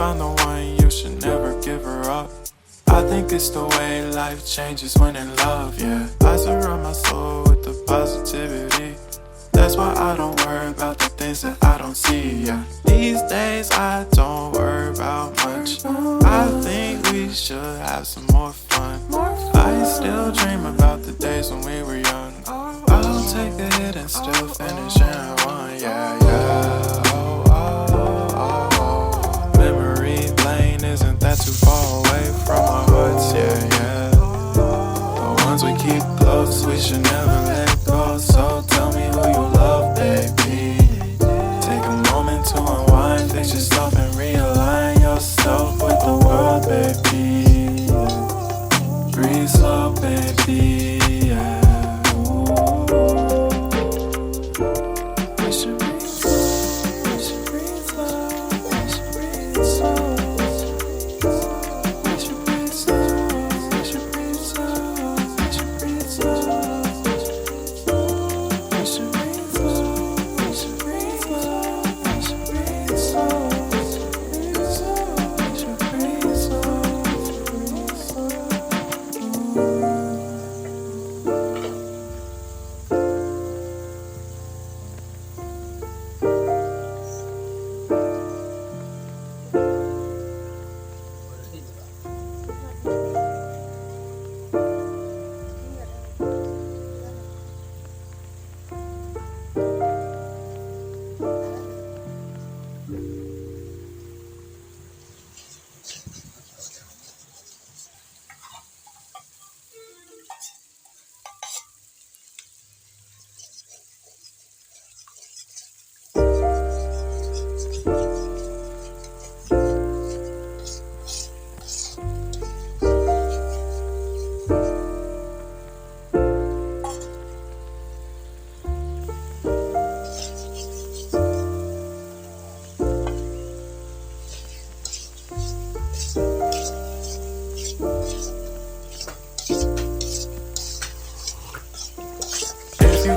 found the one, you should never give her up. I think it's the way life changes when in love, yeah. I surround my soul with the positivity. That's why I don't worry about the things that I don't see, yeah. These days I don't worry about much. I think we should have some more fun. I still dream about the days when we were young. I'll take a hit and still finish in one, yeah, yeah. Oh, oh, oh, oh. Memory lane, isn't that too far away from our hearts, yeah, yeah. The ones we keep close, we should never let go. So tell me who you love, baby. Take a moment to unwind, fix yourself and realign yourself with the world, baby. Breathe slow, baby, yeah. We should breathe slow, we should breathe slow, we should breathe slow. We should breathe slow, we should breathe slow, we should breathe slow. We should breathe slow, we should breathe slow, we should breathe slow. We should breathe slow,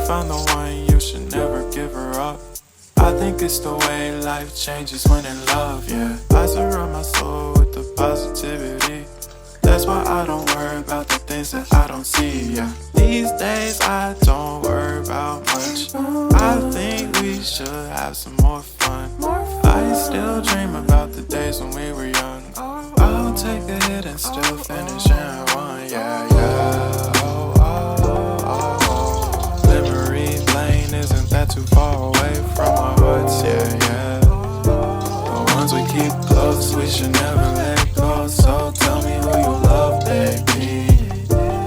found the one, you should never give her up. I think it's the way life changes when in love, yeah. I surround my soul with the positivity. That's why I don't worry about the things that I don't see, yeah. These days I don't worry about much. I think we should have some more fun. I still dream about the days when we were young. I'll take a hit and still finish in one, yeah, yeah. Oh, oh, oh, oh. Memory lane, isn't that too far away from our hearts, yeah, yeah. The ones we keep close, we should never let go. So tell me who you love, baby.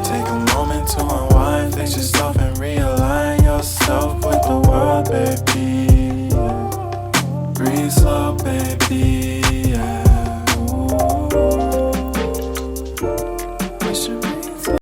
Take a moment to unwind, fix yourself and realign yourself with the world, baby. Breathe slow, baby, yeah.